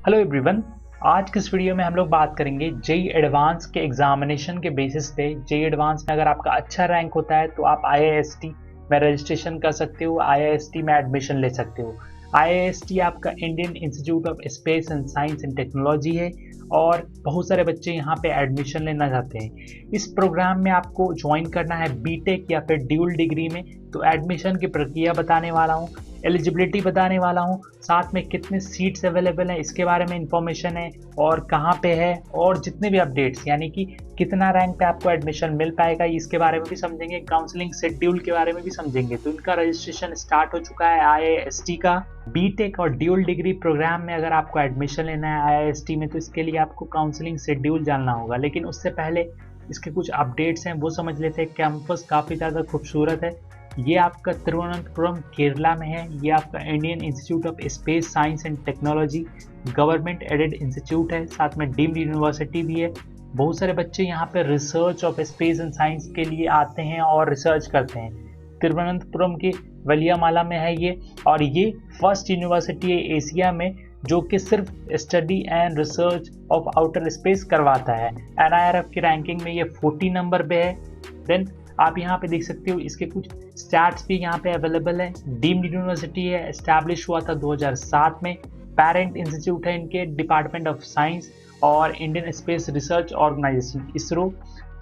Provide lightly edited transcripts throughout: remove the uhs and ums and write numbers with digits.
Hello everyone. आज के इस वीडियो में हम लोग बात करेंगे जेई एडवांस के एग्जामिनेशन के बेसिस पे। जेई एडवांस में अगर आपका अच्छा रैंक होता है तो आप आईआईएसटी में रजिस्ट्रेशन कर सकते हो, आईआईएसटी में एडमिशन ले सकते हो। आईआईएसटी आपका Indian institute of space and science and technology है और बहुत सारे बच्चे यहाँ पे एडमिशन लेना चाहते हैं। इस प्रोग्राम में आपको ज्वाइन करना है बीटेक या फिर ड्यूल डिग्री में। तो एडमिशन की प्रक्रिया बताने वाला हूँ, एलिजिबिलिटी बताने वाला हूँ, साथ में कितने सीट्स अवेलेबल हैं इसके बारे में इंफॉर्मेशन है और कहाँ पे है, और जितने भी अपडेट्स यानी कि कितना रैंक पे आपको एडमिशन मिल पाएगा इसके बारे में भी समझेंगे। काउंसलिंग शेड्यूल के बारे में भी समझेंगे। तो इनका रजिस्ट्रेशन स्टार्ट हो चुका है आईआईएसटी का। बीटेक और ड्यूल डिग्री प्रोग्राम में अगर आपको एडमिशन लेना है आईआईएसटी में तो इसके लिए आपको काउंसलिंग शेड्यूल जानना होगा। लेकिन उससे पहले इसके कुछ अपडेट्स हैं वो समझ लेते हैं। कैंपस काफ़ी ज़्यादा खूबसूरत है। ये आपका तिरुवनंतपुरम केरला में है। ये आपका Indian institute of space science and technology government aided institute है, साथ में डीम्ड यूनिवर्सिटी भी है। बहुत सारे बच्चे यहाँ पे research of space and science के लिए आते हैं और रिसर्च करते हैं। तिरुवनंतपुरम के वलियामाला में है ये, और ये फर्स्ट यूनिवर्सिटी है एशिया में जो कि सिर्फ study and research of outer space करवाता है। एनआईआरएफ की रैंकिंग में ये 40 नंबर पे है। देन आप यहाँ पे देख सकते हो इसके कुछ स्टैट्स भी यहाँ पे अवेलेबल है। डीम्ड यूनिवर्सिटी है, एस्टैब्लिश हुआ था 2007 में। पेरेंट इंस्टीट्यूट है इनके डिपार्टमेंट ऑफ साइंस और Indian space research organisation ISRO.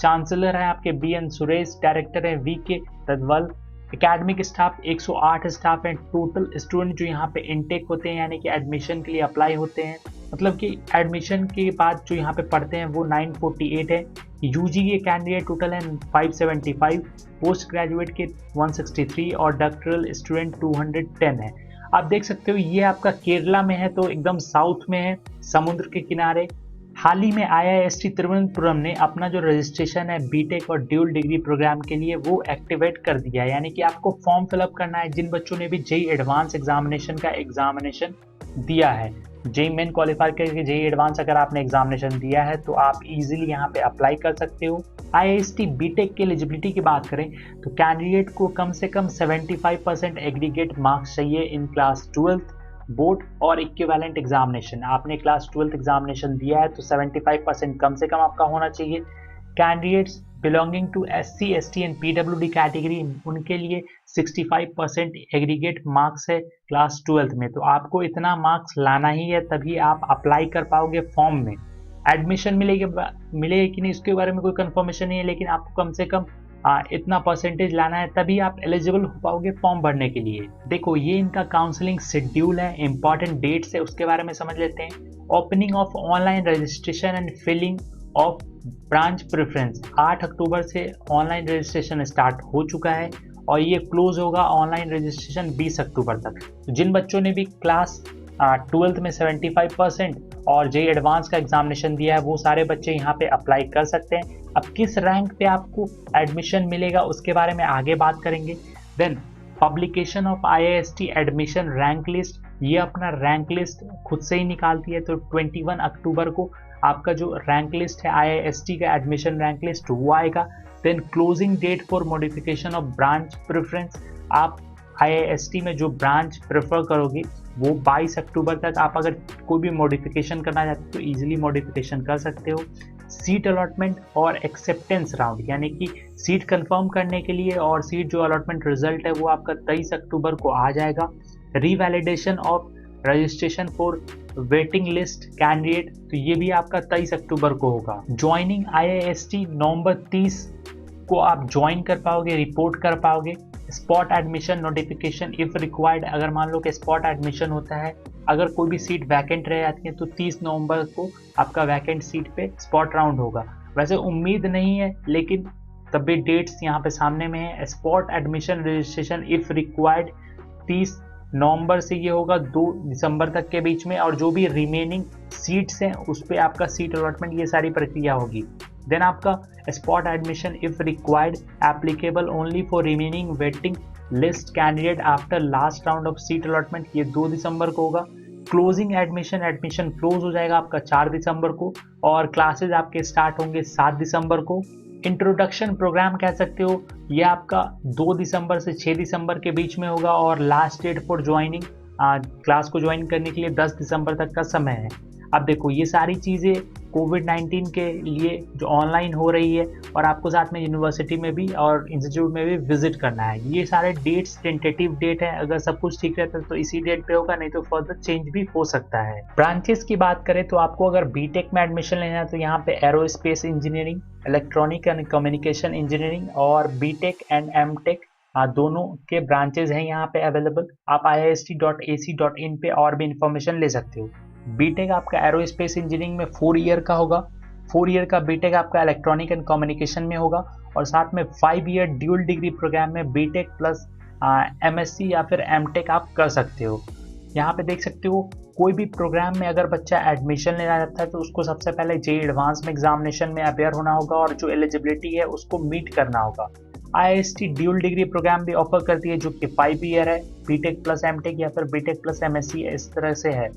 Chancellor है आपके बीएन सुरेश, डायरेक्टर है V K Dadhwal. Academic staff 108 staff हैं। टोटल स्टूडेंट जो यहाँ पे इनटेक होते हैं यानी कि एडमिशन के लिए अप्लाई होते हैं, मतलब कि एडमिशन के बाद जो यहाँ पे पढ़ते हैं वो 948 है। यूजी के कैंडिडेट टोटल है 575, पोस्ट ग्रेजुएट के 163 और डॉक्टरल स्टूडेंट 210 है। आप देख सकते हो ये आपका केरला में है तो एकदम साउथ में है, समुद्र के किनारे। हाल ही में आईआईएसटी तिरुवनंतपुरम ने अपना जो रजिस्ट्रेशन है बीटेक और ड्यूल डिग्री प्रोग्राम के लिए वो एक्टिवेट कर दिया है। यानी कि आपको फॉर्म फिलअप करना है जिन बच्चों ने भी जेई एडवांस एग्जामिनेशन का एग्जामिनेशन दिया है। जेई मेन क्वालिफाई करके जेई एडवांस अगर आपने एग्जामिनेशन दिया है तो आप इजीली यहाँ पे अप्लाई कर सकते हो। आईआईएसटी बीटेक की एलिजिबिलिटी की बात करें तो कैंडिडेट को कम से कम 75% एग्रीगेट मार्क्स चाहिए इन क्लास 12th बोर्ड और इक्विवेलेंट एग्जामिनेशन। आपने क्लास 12th एग्जामिनेशन दिया है तो 75% कम से कम आपका होना चाहिए। Candidates belonging to SC ST and PWD category उनके लिए 65% एग्रीगेट मार्क्स है क्लास 12th में। तो आपको इतना मार्क्स लाना ही है तभी आप अप्लाई कर पाओगे फॉर्म में। एडमिशन मिलेगा कि नहीं इसके बारे में कोई कंफर्मेशन नहीं है, लेकिन आपको कम से कम इतना परसेंटेज लाना है तभी आप एलिजिबल हो पाओगे फॉर्म भरने के लिए। देखो ये इनका काउंसलिंग शेड्यूल है, इंपॉर्टेंट डेट्स है उसके बारे में समझ लेते हैं। Opening of online registration and filling of branch preference 8 अक्टूबर से ऑनलाइन रजिस्ट्रेशन स्टार्ट हो चुका है और ये क्लोज होगा ऑनलाइन रजिस्ट्रेशन 20 अक्टूबर तक। तो जिन बच्चों ने भी क्लास 12th में 75% और जेई एडवांस का एग्जामिनेशन दिया है वो सारे बच्चे यहाँ पे अप्लाई कर सकते हैं। अब किस रैंक पे आपको एडमिशन मिलेगा उसके बारे में आगे बात करेंगे। Then publication of IIST admission rank list, ये अपना रैंक लिस्ट खुद से ही निकालती है। तो 21 अक्टूबर को आपका जो रैंक लिस्ट है आईआईएसटी का एडमिशन रैंक लिस्ट वो आएगा। Then closing date for modification of branch preference, आप आईआईएसटी में जो ब्रांच प्रेफर करोगे वो 22 अक्टूबर तक आप अगर कोई भी मॉडिफिकेशन करना चाहते हो तो इजीली मॉडिफिकेशन कर सकते हो। सीट अलॉटमेंट और एक्सेप्टेंस राउंड यानी कि सीट कंफर्म करने के लिए और सीट जो अलॉटमेंट रिजल्ट है वो आपका 23 अक्टूबर को आ जाएगा। Revalidation of registration for waiting list candidate, तो ये भी आपका 23 अक्टूबर को होगा। ज्वाइनिंग आईआईएसटी नवंबर 30 को आप ज्वाइन कर पाओगे, रिपोर्ट कर पाओगे। Spot admission notification if required, अगर मान लो कि स्पॉट एडमिशन होता है, अगर कोई भी सीट वैकेंट रह जाती है तो 30 नवंबर को आपका वैकेंट सीट पे स्पॉट राउंड होगा। वैसे उम्मीद नहीं है लेकिन तब भी डेट्स यहाँ पे सामने में है। Spot admission registration if required 30 नवंबर से ये होगा 2 दिसंबर तक के बीच में, और जो भी रिमेनिंग सीट्स हैं उस पर आपका सीट अलॉटमेंट ये सारी प्रक्रिया होगी। देन आपका spot admission if required applicable only for remaining waiting list candidate after last round of seat allotment, ये 2 दिसंबर को होगा। क्लोजिंग एडमिशन क्लोज हो जाएगा आपका 4 दिसंबर को और क्लासेज आपके स्टार्ट होंगे 7 दिसंबर को। इंट्रोडक्शन प्रोग्राम कह सकते हो, ये आपका 2 दिसंबर से 6 दिसंबर के बीच में होगा और last date for joining class को ज्वाइन करने के लिए 10 दिसंबर तक का समय है। अब देखो ये सारी चीज़ें कोविड-19 के लिए जो ऑनलाइन हो रही है और आपको साथ में यूनिवर्सिटी में भी और इंस्टीट्यूट में भी विजिट करना है। ये सारे डेट्स टेंटेटिव डेट है, अगर सब कुछ ठीक रहता है तो इसी डेट पे होगा, नहीं तो फर्दर चेंज भी हो सकता है। ब्रांचेस की बात करें तो आपको अगर बीटेक में एडमिशन लेना है तो यहाँ पे aerospace engineering, electronic and communication engineering और बीटेक एंड एमटेक दोनों के ब्रांचेज हैं यहाँ पे अवेलेबल। आप iist.ac.in पे और भी इंफॉर्मेशन ले सकते हो। बीटेक आपका एरोस्पेस इंजीनियरिंग में 4 ईयर का होगा। 4 ईयर का बीटेक आपका इलेक्ट्रॉनिक एंड कम्युनिकेशन में होगा और साथ में 5 ईयर ड्यूल डिग्री प्रोग्राम में बीटेक प्लस एमएससी या फिर एमटेक आप कर सकते हो। यहाँ पे देख सकते हो कोई भी प्रोग्राम में अगर बच्चा एडमिशन लेना चाहता है तो उसको सबसे पहले जेईई एडवांस में एग्जामिनेशन में अपेयर होना होगा और जो एलिजिबिलिटी है उसको मीट करना होगा। आईआईएसटी ड्यूल डिग्री प्रोग्राम भी ऑफर करती है जो कि 5 ईयर है, बीटेक प्लस एमटेक या फिर बीटेक प्लस एमएससी इस तरह से है।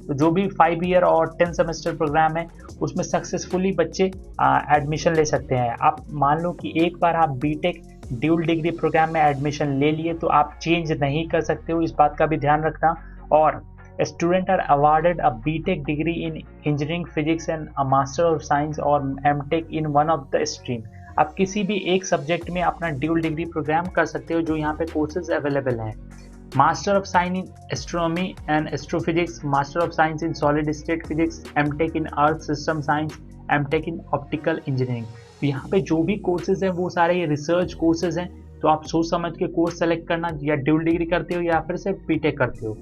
तो जो भी 5 ईयर और 10 सेमेस्टर प्रोग्राम है उसमें सक्सेसफुली बच्चे एडमिशन ले सकते हैं। आप मान लो कि एक बार आप बीटेक ड्यूल डिग्री प्रोग्राम में एडमिशन ले लिए तो आप चेंज नहीं कर सकते हो, इस बात का भी ध्यान रखना। और student are awarded a BTech degree in engineering physics and a master of science और M Tech in one of the stream. आप किसी भी एक सब्जेक्ट में अपना ड्यूल डिग्री प्रोग्राम कर सकते हो जो यहाँ पे कोर्सेज अवेलेबल हैं। Master of science in astronomy and astrophysics, master of science in solid state physics, MTech in earth system science, MTech in optical engineering. तो यहाँ पे जो भी कोर्सेज हैं वो सारे रिसर्च कोर्सेज हैं, तो आप सोच समझ के कोर्स सेलेक्ट करना, या ड्यूल डिग्री करते हो या फिर सिर्फ बीटेक करते हो।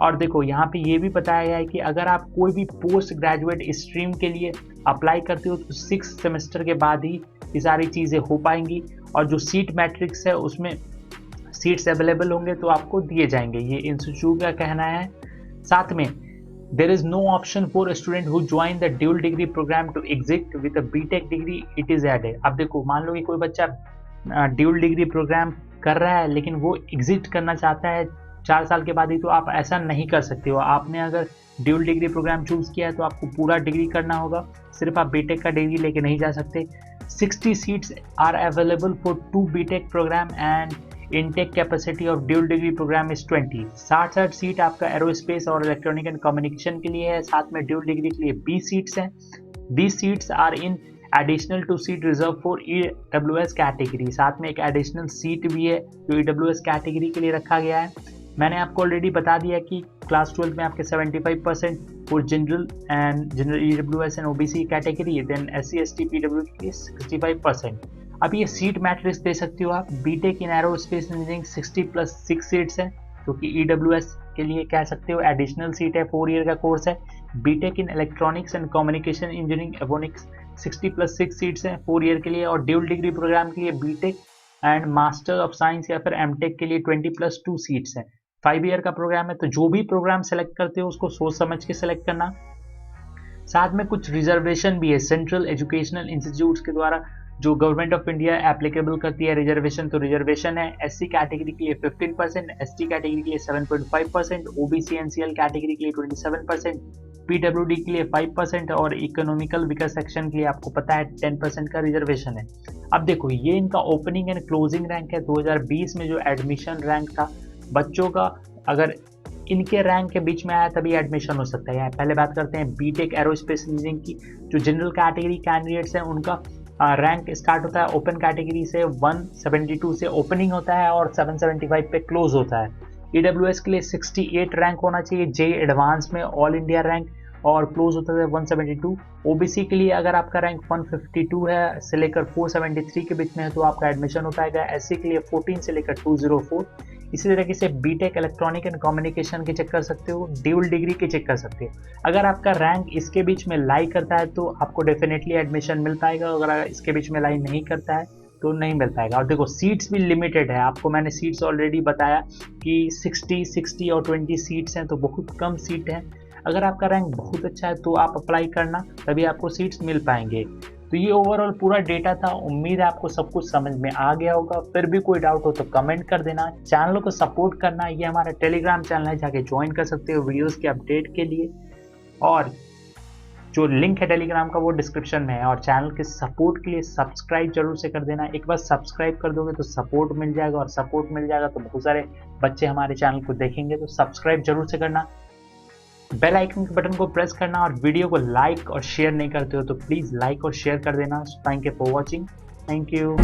और देखो यहाँ पे ये भी बताया गया है कि अगर आप कोई भी पोस्ट ग्रेजुएट स्ट्रीम के लिए अप्लाई करते हो तो 6 सेमेस्टर के बाद ही ये सारी चीज़ें हो पाएंगी और जो सीट मैट्रिक्स है उसमें सीट्स अवेलेबल होंगे तो आपको दिए जाएंगे, ये इंस्टीट्यूट का कहना है। साथ में there is no option for student who join the dual degree programme to exit with a BTech degree, it is added. अब देखो मान लो कि कोई बच्चा ड्यूल डिग्री प्रोग्राम कर रहा है लेकिन वो एग्जिट करना चाहता है 4 साल के बाद ही, तो आप ऐसा नहीं कर सकते हो। आपने अगर ड्यूल डिग्री प्रोग्राम चूज किया है तो आपको पूरा डिग्री करना होगा, सिर्फ आप बीटेक का डिग्री लेके नहीं जा सकते। 60 seats are available for 2 BTech programme and intake capacity of dual degree programme is 20। 60 seat आपका एरोस्पेस और इलेक्ट्रॉनिक एंड कम्युनिकेशन के लिए है, साथ में ड्यूल डिग्री के लिए 20 सीट्स हैं। These seats are in additional to seat reserve for EWS category, साथ में एक एडिशनल सीट भी है जो EWS कैटेगरी के लिए रखा गया है। मैंने आपको ऑलरेडी बता दिया कि क्लास 12 में आपके 75% for general and general EWS and OBC category, then SC ST PW के लिए 65%। अब ये सीट मैट्रिक्स दे सकते हो आप। BTech in aerospace engineering 60+6 seats हैं जो कि EWS के लिए कह सकते हो एडिशनल सीट है, 4 ईयर का कोर्स है। B Tech in electronics and communication engineering avionics 60+6 seats हैं 4 ईयर के लिए, और ड्यूल डिग्री प्रोग्राम के लिए BTech and master of science या फिर एमटेक के लिए 20+2 सीट्स हैं। 5 ईयर का प्रोग्राम है, तो जो भी प्रोग्राम सेलेक्ट करते हो उसको सोच समझ के सेलेक्ट करना। साथ में कुछ रिजर्वेशन भी है सेंट्रल एजुकेशनल इंस्टीट्यूट्स के द्वारा जो गवर्नमेंट ऑफ इंडिया एप्लीकेबल करती है रिजर्वेशन। तो रिजर्वेशन है SC कैटेगरी के लिए 15%, ST कैटेगरी के लिए 7.5%, OBC NCL कैटेगरी के लिए 27%, PWD के लिए 5% और इकोनॉमिकल वीकर सेक्शन के लिए आपको पता है 10% का रिजर्वेशन है। अब देखो ये इनका ओपनिंग एंड क्लोजिंग रैंक है। 2020 में जो एडमिशन रैंक था बच्चों का, अगर इनके रैंक के बीच में आया तभी एडमिशन हो सकता है। पहले बात करते हैं बीटेक एरोस्पेस इंजीनियरिंग की। जो जनरल कैटेगरी कैंडिडेट्स हैं उनका रैंक स्टार्ट होता है ओपन कैटेगरी से 172 से ओपनिंग होता है और 775 पे क्लोज होता है। EWS के लिए 68 रैंक होना चाहिए, जेईई एडवांस में ऑल इंडिया रैंक, और क्लोज होता है 172। OBC के लिए अगर आपका रैंक 152 है से लेकर 473 के बीच में है तो आपका एडमिशन होता है। SC के लिए 14 से लेकर 204। इसी तरीके से बीटेक इलेक्ट्रॉनिक एंड कम्युनिकेशन के चेक कर सकते हो, ड्यूल डिग्री के चेक कर सकते हो। अगर आपका रैंक इसके बीच में लाई करता है तो आपको डेफिनेटली एडमिशन मिल पाएगा, अगर इसके बीच में लाई नहीं करता है तो नहीं मिल पाएगा। और देखो सीट्स भी लिमिटेड है, आपको मैंने सीट्स ऑलरेडी बताया कि 60 और 20 सीट्स हैं, तो बहुत कम सीट है। अगर आपका रैंक बहुत अच्छा है तो आप अप्लाई करना, तभी आपको सीट्स मिल पाएंगे। तो ये ओवरऑल पूरा डेटा था। उम्मीद है आपको सब कुछ समझ में आ गया होगा। फिर भी कोई डाउट हो तो कमेंट कर देना। चैनल को सपोर्ट करना, ये हमारा टेलीग्राम चैनल है, जाके ज्वाइन कर सकते हो वीडियोस के अपडेट के लिए। और जो लिंक है टेलीग्राम का वो डिस्क्रिप्शन में है। और चैनल के सपोर्ट के लिए सब्सक्राइब जरूर से कर देना। एक बार सब्सक्राइब कर दोगे तो सपोर्ट मिल जाएगा, और सपोर्ट मिल जाएगा तो बहुत सारे बच्चे हमारे चैनल को देखेंगे। तो सब्सक्राइब जरूर से करना, बेल आइकन के बटन को प्रेस करना, और वीडियो को लाइक और शेयर नहीं करते हो तो प्लीज लाइक और शेयर कर देना। Thank you for watching. Thank you.